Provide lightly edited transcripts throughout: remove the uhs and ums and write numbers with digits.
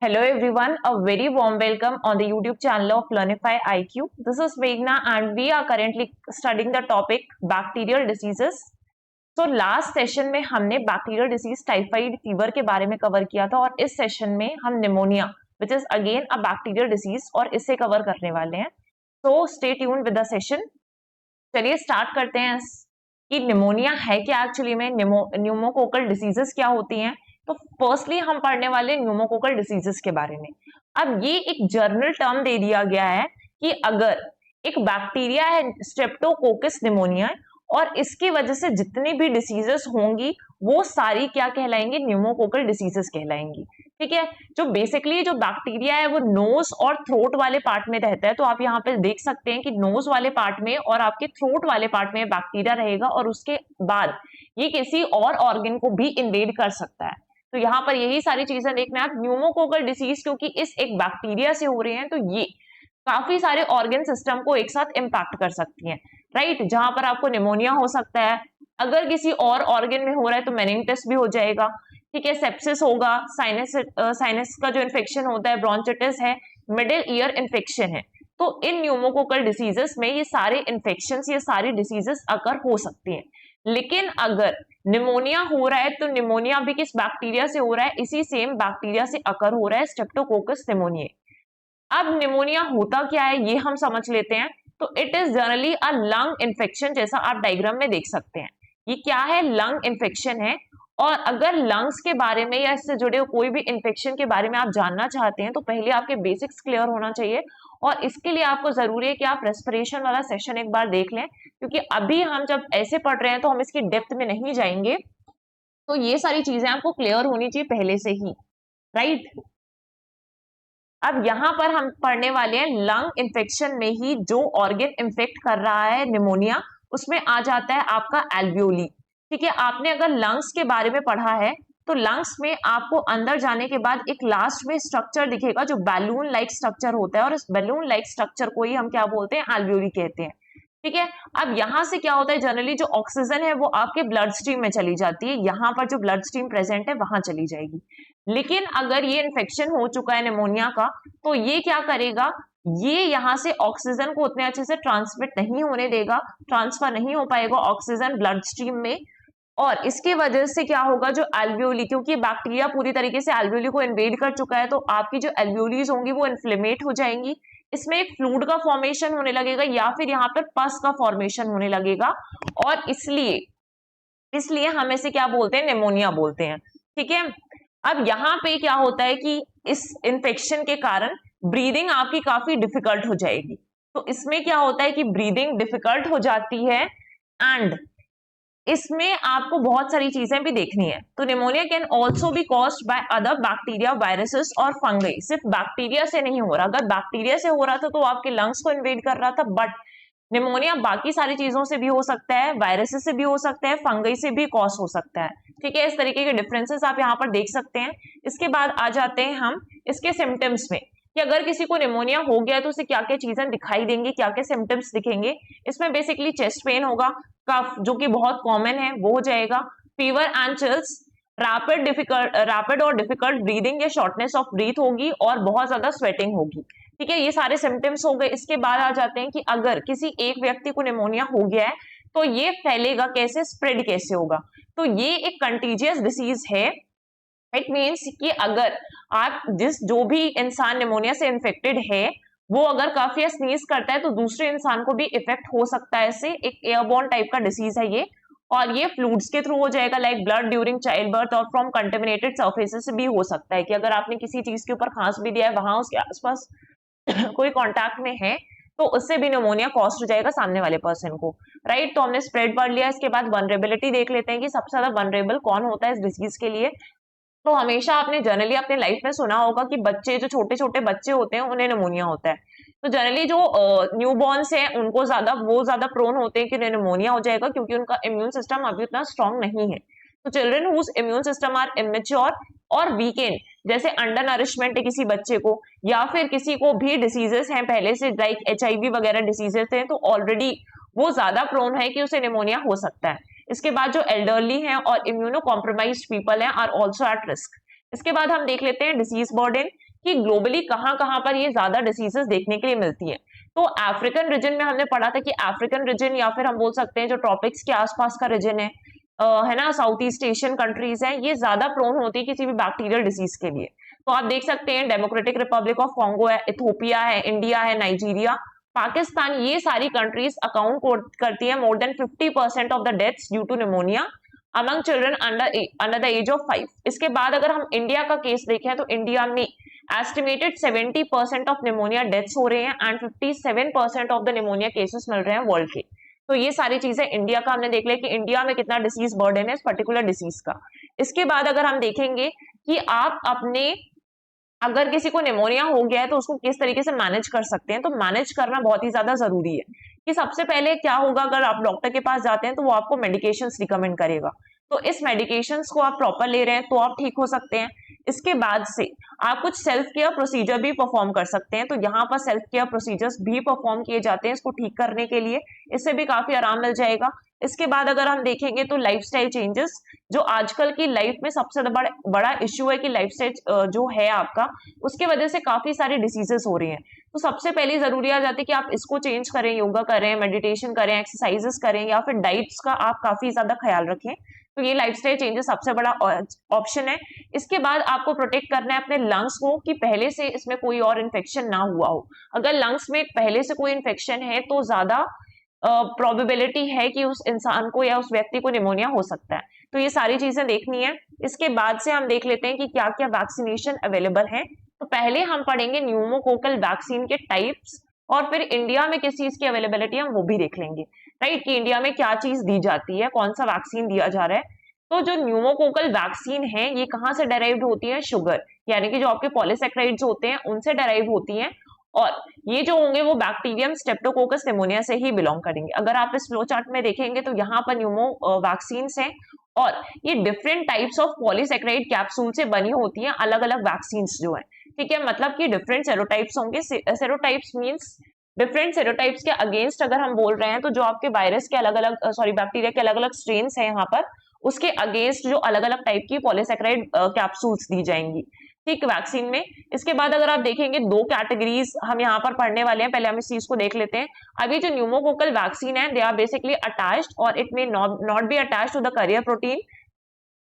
Hello everyone, a very warm welcome on the YouTube channel of Learnify IQ. This is Meghna and we are currently studying the topic bacterial diseases. So last session में हमने bacterial disease typhoid fever के बारे में cover किया था और इस session में हम pneumonia which is again a bacterial disease और इससे कवर करने वाले हैं. So stay tuned with the session. चलिए स्टार्ट करते हैं कि निमोनिया है क्या एक्चुअली में, न्यूमोकोकल डिसीजेस क्या होती हैं. तो फर्स्टली हम पढ़ने वाले न्यूमोकोकल डिसीजेस के बारे में. अब ये एक जर्नल टर्म दे दिया गया है कि अगर एक बैक्टीरिया है स्ट्रेप्टोकोकस निमोनिया और इसकी वजह से जितनी भी डिसीजेस होंगी वो सारी क्या कहलाएंगी, न्यूमोकोकल डिसीजेस कहलाएंगी. ठीक है, जो बेसिकली जो बैक्टीरिया है वो नोज और थ्रोट वाले पार्ट में रहता है. तो आप यहाँ पे देख सकते हैं कि नोज वाले पार्ट में और आपके थ्रोट वाले पार्ट में बैक्टीरिया रहेगा और उसके बाद ये किसी और ऑर्गन को भी इन्वेड कर सकता है. तो यहाँ पर यही सारी चीजें देखना है आप. न्यूमोकोकल डिसीज क्योंकि इस एक बैक्टीरिया से हो रहे हैं तो ये काफी सारे ऑर्गन सिस्टम को एक साथ इम्पैक्ट कर सकती हैं, राइट. जहां पर आपको निमोनिया हो सकता है, अगर किसी और ऑर्गन में हो रहा है तो मेनिंगिटिस भी हो जाएगा. ठीक है, सेप्सिस होगा, साइनस का जो इन्फेक्शन होता है, ब्रोंचिटिस है, मिडिल ईयर इन्फेक्शन है. तो इन न्यूमोकोकल डिसीजेस में ये सारे इन्फेक्शन, ये सारी डिसीजेस अगर हो सकती हैं. लेकिन अगर निमोनिया हो रहा है तो निमोनिया भी किस बैक्टीरिया से हो रहा है, इसी सेम बैक्टीरिया से अकर हो रहा है, स्ट्रेप्टोकोकस निमोनिया. अब निमोनिया होता क्या है ये हम समझ लेते हैं. तो it is generally a lung infection, जैसा आप डायग्राम में देख सकते हैं. ये क्या है, लंग इन्फेक्शन है. और अगर लंग्स के बारे में या इससे जुड़े कोई भी इन्फेक्शन के बारे में आप जानना चाहते हैं तो पहले आपके बेसिक्स क्लियर होना चाहिए. और इसके लिए आपको जरूरी है कि आप रेस्पिरेशन वाला सेशन एक बार देख लें, क्योंकि अभी हम जब ऐसे पढ़ रहे हैं तो हम इसकी डेप्थ में नहीं जाएंगे. तो ये सारी चीजें आपको क्लियर होनी चाहिए पहले से ही, राइट. अब यहाँ पर हम पढ़ने वाले हैं लंग इन्फेक्शन में ही जो ऑर्गन इन्फेक्ट कर रहा है निमोनिया, उसमें आ जाता है आपका एल्वियोली. ठीक है, आपने अगर लंग्स के बारे में पढ़ा है तो लंग्स में आपको अंदर जाने के बाद एक लास्ट में स्ट्रक्चर दिखेगा जो बैलून लाइक स्ट्रक्चर होता है और इस बैलून लाइक स्ट्रक्चर को ही हम क्या बोलते हैं, एल्वियोली कहते हैं. ठीक है, अब यहां से क्या होता है, जनरली जो ऑक्सीजन है वो आपके ब्लड स्ट्रीम में चली जाती है, यहाँ पर जो ब्लड स्ट्रीम प्रेजेंट है वहां चली जाएगी. लेकिन अगर ये इन्फेक्शन हो चुका है निमोनिया का तो ये क्या करेगा, ये यहाँ से ऑक्सीजन को उतने अच्छे से ट्रांसमिट नहीं होने देगा, ट्रांसफर नहीं हो पाएगा ऑक्सीजन ब्लड स्ट्रीम में. और इसकी वजह से क्या होगा, जो एल्वियोली, क्योंकि बैक्टीरिया पूरी तरीके से एल्वियोली को इन्वेड कर चुका है तो आपकी जो एल्वियोलीज होंगी वो इन्फ्लेमेट हो जाएंगी. इसमें एक फ्लूइड का फॉर्मेशन होने लगेगा या फिर यहाँ पर पस का फॉर्मेशन होने लगेगा और इसलिए हम इसे क्या बोलते हैं, निमोनिया बोलते हैं. ठीक है, अब यहाँ पे क्या होता है कि इस इन्फेक्शन के कारण ब्रीदिंग आपकी काफी डिफिकल्ट हो जाएगी. तो इसमें क्या होता है कि ब्रीदिंग डिफिकल्ट हो जाती है एंड इसमें आपको बहुत सारी चीजें भी देखनी है. तो pneumonia can also be caused by other bacteria, viruses और फंगई. सिर्फ बैक्टीरिया से नहीं हो रहा, अगर बैक्टीरिया से हो रहा था तो आपके लंग्स को इन्वेड कर रहा था, बट निमोनिया बाकी सारी चीजों से भी हो सकता है, वायरसेस से भी हो सकता है, फंगई से भी कॉज हो सकता है. ठीक है, इस तरीके के डिफरेंसेस आप यहाँ पर देख सकते हैं. इसके बाद आ जाते हैं हम इसके सिम्टम्स में कि अगर किसी को निमोनिया हो गया तो उसे क्या क्या चीजें दिखाई देंगी, क्या क्या सिम्टम्स दिखेंगे. इसमें बेसिकली चेस्ट पेन होगा, कफ जो कि बहुत कॉमन है वो हो जाएगा, फीवर एंड चिल्स, रैपिड और डिफिकल्ट ब्रीदिंग या शॉर्टनेस ऑफ ब्रीथ होगी और बहुत ज्यादा स्वेटिंग होगी. ठीक है, ये सारे सिम्टम्स हो गए. इसके बाद आ जाते हैं कि अगर किसी एक व्यक्ति को निमोनिया हो गया है तो ये फैलेगा कैसे, स्प्रेड कैसे होगा. तो ये एक कंटीजियस डिसीज है. इट मीन्स कि अगर आप जो भी इंसान निमोनिया से इन्फेक्टेड है वो अगर काफी स्नीज करता है तो दूसरे इंसान को भी इफेक्ट हो सकता है. इससे एक एयरबॉर्न टाइप का डिसीज है ये और ये फ्लूइड्स के थ्रू हो जाएगा, like blood during child birth और फ्रॉम कंटेमिनेटेड सर्फेसेस भी हो सकता है कि अगर आपने किसी चीज के ऊपर खांस भी दिया है, वहां उसके आसपास कोई कांटेक्ट में है तो उससे भी निमोनिया कॉज हो जाएगा सामने वाले पर्सन को, राइट. तो हमने स्प्रेड पढ़ लिया. इसके बाद वनरेबिलिटी देख लेते हैं कि सबसे ज्यादा वनरेबल कौन होता है इस डिसीज के लिए. तो हमेशा आपने जनरली अपने लाइफ में सुना होगा कि बच्चे, जो छोटे छोटे बच्चे होते हैं उन्हें निमोनिया होता है. तो जनरली जो न्यूबॉर्न्स हैं उनको ज्यादा प्रोन होते हैं कि उन्हें निमोनिया हो जाएगा क्योंकि उनका इम्यून सिस्टम अभी उतना स्ट्रांग नहीं है. तो children whose immune system are immature और वीकेंड, जैसे अंडर नरिशमेंट है किसी बच्चे को या फिर किसी को भी डिसीजेस हैं पहले से, लाइक HIV वगैरह डिसीजेस हैं, तो ऑलरेडी वो ज्यादा प्रोन है कि उसे निमोनिया हो सकता है. इसके बाद जो एल्डरली हैं और इम्यूनो कॉम्प्रोमाइज्ड पीपल हैं आर ऑल्सो एट रिस्क. इसके बाद हम देख लेते हैं डिसीज बर्डन कि ग्लोबली कहाँ कहाँ पर ये ज्यादा डिसीजेस देखने के लिए मिलती है। तो अफ्रीकन रीजन में हमने पढ़ा था कि अफ्रीकन रीजन या फिर हम बोल सकते हैं जो ट्रॉपिक्स के आसपास का रीजन है ना, साउथ ईस्ट एशियन कंट्रीज है, ये ज्यादा प्रोन होती है किसी भी बैक्टीरियल डिसीज के लिए। तो आप देख सकते हैं डेमोक्रेटिक रिपब्लिक ऑफ कॉन्गो है, इथोपिया है, इंडिया है, नाइजीरिया, पाकिस्तान, ये सारी कंट्रीज अकाउंट करती है more than 50% of the deaths due to pneumonia among children under the age of 5। इसके बाद अगर हम इंडिया का केस देखें तो इंडिया में एस्टिमेटेड 70% ऑफ निमोनिया डेथ्स हो रहे हैं and 57% of the pneumonia cases मिल रहे हैं वर्ल्ड के। तो ये सारी चीजें इंडिया का हमने देख लिया कि इंडिया में कितना डिसीज बर्डन है इस पर्टिकुलर डिसीज का। इसके बाद अगर हम देखेंगे कि आप अपने अगर किसी को निमोनिया हो गया है तो उसको किस तरीके से मैनेज कर सकते हैं, तो मैनेज करना बहुत ही ज्यादा जरूरी है कि सबसे पहले क्या होगा, अगर आप डॉक्टर के पास जाते हैं तो वो आपको मेडिकेशंस रिकमेंड करेगा, तो इस मेडिकेशंस को आप प्रॉपर ले रहे हैं तो आप ठीक हो सकते हैं। इसके बाद से आप कुछ सेल्फ केयर प्रोसीजर भी परफॉर्म कर सकते हैं, तो यहाँ पर सेल्फ केयर प्रोसीजर्स भी परफॉर्म किए जाते हैं इसको ठीक करने के लिए, इससे भी काफी आराम मिल जाएगा। इसके बाद अगर हम देखेंगे तो लाइफस्टाइल चेंजेस, जो आजकल की लाइफ में सबसे बड़ा इश्यू है कि लाइफस्टाइल जो है आपका, उसके वजह से काफी सारी डिसीजेस हो रही हैं। तो सबसे पहले जरूरी आ जाती है कि आप इसको चेंज करें, योगा करें, मेडिटेशन करें, एक्सरसाइजेस करें, या फिर डाइट्स का आप काफी ज्यादा ख्याल रखें। तो ये लाइफस्टाइल चेंजेस सबसे बड़ा ऑप्शन है। इसके बाद आपको प्रोटेक्ट करना है अपने लंग्स को कि पहले से इसमें कोई और इन्फेक्शन ना हुआ हो। अगर लंग्स में पहले से कोई इन्फेक्शन है तो ज्यादा प्रोबेबिलिटी है कि उस इंसान को या उस व्यक्ति को निमोनिया हो सकता है। तो ये सारी चीजें देखनी है। इसके बाद से हम देख लेते हैं कि क्या क्या वैक्सीनेशन अवेलेबल है। तो पहले हम पढ़ेंगे न्यूमोकोकल वैक्सीन के टाइप्स, और फिर इंडिया में किस चीज की अवेलेबिलिटी है वो भी देख लेंगे, राइट, कि इंडिया में क्या चीज दी जाती है, कौन सा वैक्सीन दिया जा रहा है। तो जो न्यूमोकोकल वैक्सीन है ये कहाँ से डेराइव्ड होती है, शुगर, यानी कि जो आपके पॉलीसेक्राइड्स होते हैं उनसे डेराइव होती हैं, और ये जो होंगे वो बैक्टीरियम स्ट्रेप्टोकोकस निमोनिया से ही बिलोंग करेंगे। अगर आप इस फ्लो चार्ट में देखेंगे तो यहाँ पर न्यूमो वैक्सीन है, और ये different types of polysaccharide capsule से बनी होती हैं, अलग अलग वैक्सीन जो है, ठीक है, मतलब कि डिफरेंट सेरोटाइप्स होंगे। सेरोटाइप्स मींस डिफरेंट सेरोटाइप्स के अगेंस्ट अगर हम बोल रहे हैं तो जो आपके वायरस के अलग अलग बैक्टीरिया के अलग अलग स्ट्रेन्स हैं यहाँ पर, उसके अगेंस्ट जो अलग अलग टाइप की पॉलीसेक्राइड कैप्सूल्स दी जाएंगी, ठीक, वैक्सीन में। इसके बाद अगर आप देखेंगे दो कैटेगरीज हम यहाँ पर पढ़ने वाले हैं, पहले हम इस चीज को देख लेते हैं। अभी जो न्यूमोकोकल वैक्सीन है, दे आर बेसिकली अटैच्ड और it may not be attached to the carrier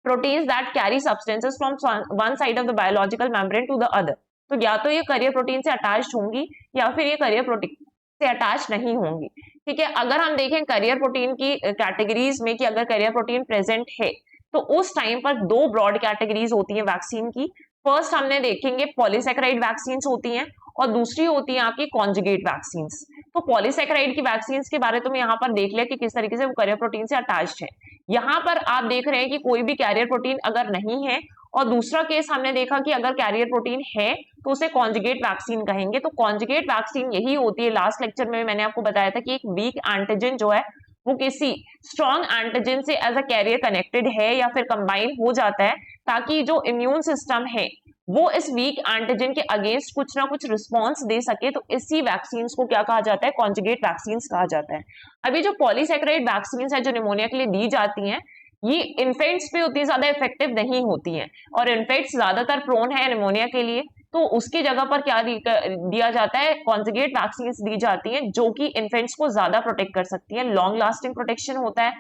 proteins that carry substances from one side of the biological membrane to the other। तो या तो ये कैरियर प्रोटीन से अटैच्ड होंगी या फिर ये कैरियर प्रोटीन से अटैच नहीं होंगी, ठीक है। अगर हम देखें कैरियर प्रोटीन की कैटेगरीज में कि अगर कैरियर प्रोटीन प्रेजेंट है तो उस टाइम पर दो ब्रॉड कैटेगरीज होती है वैक्सीन की। फर्स्ट हमने देखेंगे पॉलीसेक्राइड वैक्सीन होती हैं, और दूसरी होती है आपकी कॉन्जुगेट वैक्सीन। तो पॉलीसेक्राइड की वैक्सीन के बारे में यहाँ पर देख लिया कि किस तरीके से वो कैरियर प्रोटीन से अटैच्ड है। यहाँ पर आप देख रहे हैं कि कोई भी कैरियर प्रोटीन अगर नहीं है, और दूसरा केस हमने देखा कि अगर कैरियर प्रोटीन है तो उसे कॉन्जुगेट वैक्सीन कहेंगे। तो कॉन्जुगेट वैक्सीन यही होती है, लास्ट लेक्चर में मैंने आपको बताया था कि एक वीक एंटीजन जो है वो किसी स्ट्रॉन्ग एंटीजन से एज अ कैरियर कनेक्टेड है या फिर कंबाइन हो जाता है, ताकि जो इम्यून सिस्टम है वो इस वीक एंटीजन के अगेंस्ट कुछ ना कुछ रिस्पॉन्स दे सके। तो इसी वैक्सीन को क्या कहा जाता है, कॉन्जुगेट वैक्सीन कहा जाता है। अभी जो पॉलीसेक्राइड वैक्सीन है जो निमोनिया के लिए दी जाती हैं, ये इन्फेंट्स पे उतनी ज्यादा इफेक्टिव नहीं होती हैं, और इन्फेंट्स ज्यादातर प्रोन है निमोनिया के लिए, तो उसकी जगह पर क्या दिया जाता है, कॉन्जुगेट वैक्सीन दी जाती हैं जो कि इन्फेंट्स को ज्यादा प्रोटेक्ट कर सकती है, लॉन्ग लास्टिंग प्रोटेक्शन होता है,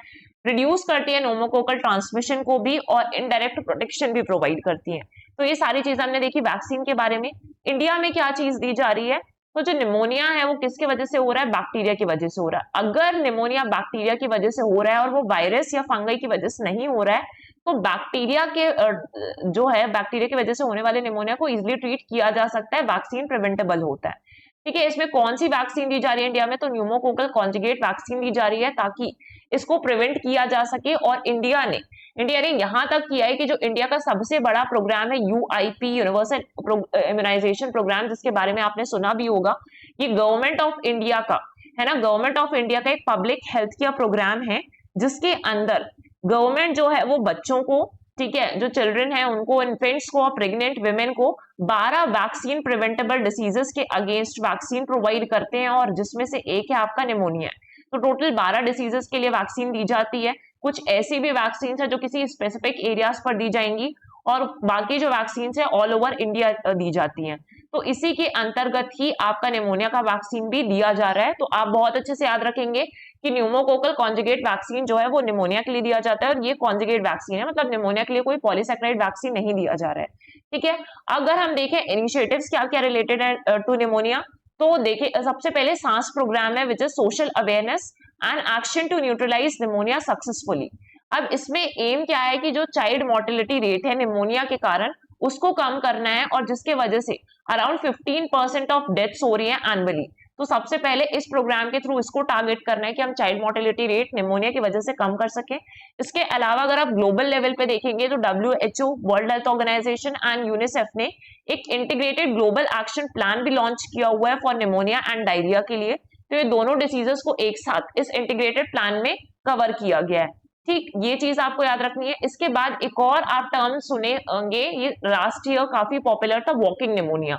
रिड्यूस करती है नोमोकोकल ट्रांसमिशन को भी, और इनडायरेक्ट प्रोटेक्शन भी प्रोवाइड करती है। तो ये सारी चीजें हमने देखी वैक्सीन के बारे में। इंडिया में क्या चीज दी जा रही है, तो जो निमोनिया है वो किसके वजह से हो रहा है, बैक्टीरिया की वजह से हो रहा है। अगर निमोनिया बैक्टीरिया की वजह से हो रहा है और वो वायरस या फंगई की वजह से नहीं हो रहा है, तो बैक्टीरिया के जो है बैक्टीरिया की वजह से होने वाले निमोनिया को इजिली ट्रीट किया जा सकता है, वैक्सीन प्रिवेंटेबल होता है, ठीक है। इसमें कौन सी वैक्सीन दी जा रही है इंडिया में, तो न्यूमोकोकल कॉन्जुगेट वैक्सीन दी जा रही है ताकि इसको प्रिवेंट किया जा सके। और इंडिया ने यहां तक किया है कि जो इंडिया का सबसे बड़ा प्रोग्राम है UIP, यूनिवर्सल इम्यूनाइजेशन प्रोग्राम, जिसके बारे में आपने सुना भी होगा, ये गवर्नमेंट ऑफ इंडिया का है ना, गवर्नमेंट ऑफ इंडिया का एक पब्लिक हेल्थ केयर प्रोग्राम है, जिसके अंदर गवर्नमेंट जो है वो बच्चों को, ठीक है, जो चिल्ड्रन है उनको, इन्फेंट्स को और प्रेग्नेंट विमेन को 12 वैक्सीन प्रिवेंटेबल डिसीजेस के अगेंस्ट वैक्सीन प्रोवाइड करते हैं, और जिसमें से एक है आपका निमोनिया। तो टोटल 12 डिसीजेस के लिए वैक्सीन दी जाती है। कुछ ऐसी भी वैक्सीन है जो किसी स्पेसिफिक एरियाज पर दी जाएंगी, और बाकी जो वैक्सीन है ऑल ओवर इंडिया दी जाती हैं। तो इसी के अंतर्गत ही आपका निमोनिया का वैक्सीन भी दिया जा रहा है। तो आप बहुत अच्छे से याद रखेंगे कि न्यूमोकोकल कॉन्जुगेट वैक्सीन जो है वो निमोनिया के लिए दिया जाता है, और ये कॉन्जुगेट वैक्सीन है, मतलब निमोनिया के लिए कोई पॉलीसैकेराइड वैक्सीन नहीं दिया जा रहा है। ठीक है, अगर हम देखें इनिशिएटिव्स क्या क्या रिलेटेड है टू निमोनिया, तो देखिए सबसे पहले सांस प्रोग्राम है which is social awareness and action to neutralise pneumonia successfully. अब इसमें एम क्या है कि जो चाइल्ड मोर्टेलिटी रेट है निमोनिया के कारण उसको कम करना है, और जिसके वजह से अराउंड 15% ऑफ डेथ्स हो रही है एनुअली। तो सबसे पहले इस प्रोग्राम के थ्रू इसको टारगेट करना है कि हम चाइल्ड मोर्टेलिटी रेट निमोनिया की वजह से कम कर सके। इसके अलावा अगर आप ग्लोबल लेवल पे देखेंगे तो WHO, world health organisation and UNICEF ने एक इंटीग्रेटेड ग्लोबल एक्शन प्लान भी लॉन्च किया हुआ है फॉर निमोनिया एंड डायरिया के लिए। तो ये दोनों डिसीजेस को एक साथ इस इंटीग्रेटेड प्लान में कवर किया गया है। ठीक, ये चीज आपको याद रखनी है। इसके बाद एक और आप टर्म सुने होंगे, ये लास्ट ईयर काफी पॉपुलर था, वॉकिंग निमोनिया।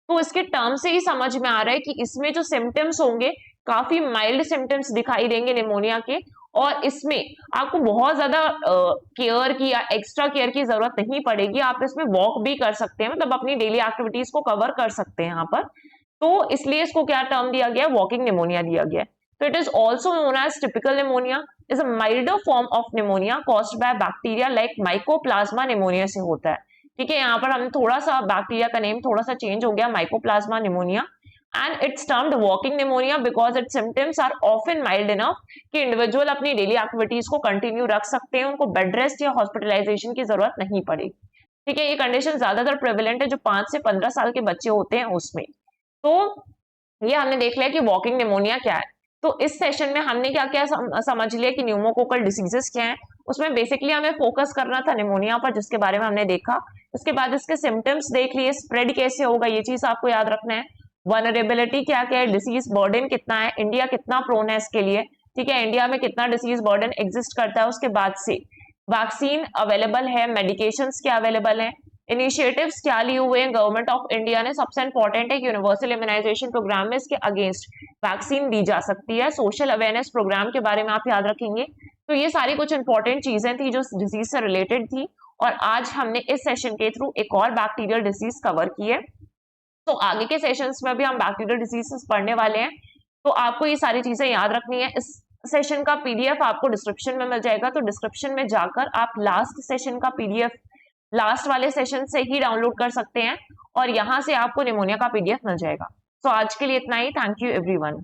तो इसके टर्म से ही समझ में आ रहा है कि इसमें जो सिम्टम्स होंगे काफी माइल्ड सिम्टम्स दिखाई देंगे निमोनिया के, और इसमें आपको बहुत ज्यादा केयर की या एक्स्ट्रा केयर की जरूरत नहीं पड़ेगी। आप इसमें वॉक भी कर सकते हैं, मतलब अपनी डेली एक्टिविटीज को कवर कर सकते हैं यहाँ पर। तो इसलिए इसको क्या टर्म दिया गया है, वॉकिंग निमोनिया दिया गया है। तो it is also known as typical pneumonia, is a milder form of pneumonia caused by bacteria like mycoplasma pneumonia से होता है। ठीक है, यहाँ पर हम थोड़ा सा बैक्टीरिया का नेम थोड़ा सा चेंज हो गया, mycoplasma pneumonia, and it's termed walking pneumonia because its symptoms are often mild enough कि इंडिविजुअल अपनी डेली एक्टिविटीज को कंटिन्यू रख सकते हैं, उनको बेड रेस्ट या हॉस्पिटलाइजेशन की जरूरत नहीं पड़ेगी। ठीक है, ये कंडीशन ज्यादातर प्रेवलेंट है जो 5 से 15 साल के बच्चे होते हैं उसमें। तो ये हमने देख लिया कि वॉकिंग निमोनिया क्या है। तो इस सेशन में हमने क्या क्या समझ लिया कि न्यूमोकोकल डिसीजेस क्या हैं। उसमें बेसिकली हमें फोकस करना था निमोनिया पर, जिसके बारे में हमने देखा। उसके बाद इसके सिम्टम्स देख लिए, स्प्रेड कैसे होगा ये चीज आपको याद रखना है, वनरेबिलिटी क्या क्या है, डिसीज बर्डन कितना है, इंडिया कितना प्रोन है इसके लिए। ठीक है, इंडिया में कितना डिसीज बर्डन एग्जिस्ट करता है। उसके बाद से वैक्सीन अवेलेबल है, मेडिकेशंस क्या अवेलेबल है, इनिशिएटिव्स क्या लिए हुए हैं गवर्नमेंट ऑफ इंडिया ने। सबसे इंपॉर्टेंट है कि यूनिवर्सल इम्यूनाइजेशन प्रोग्राम में इसके अगेंस्ट वैक्सीन दी जा सकती है। सोशल अवेयरनेस प्रोग्राम के बारे में आप याद रखेंगे। तो ये सारी कुछ इंपॉर्टेंट चीजें थी जो डिजीज से रिलेटेड थी, और आज हमने इस सेशन के थ्रू एक और बैक्टीरियल डिजीज कवर की है। तो आगे के सेशंस में भी हम बैक्टीरियल डिजीजेस पढ़ने वाले हैं, तो आपको ये सारी चीजें याद रखनी है। इस सेशन का PDF आपको डिस्क्रिप्शन में मिल जाएगा, तो डिस्क्रिप्शन में जाकर आप लास्ट सेशन का PDF लास्ट वाले सेशन से ही डाउनलोड कर सकते हैं, और यहां से आपको निमोनिया का PDF मिल जाएगा। तो आज के लिए इतना ही। Thank you everyone.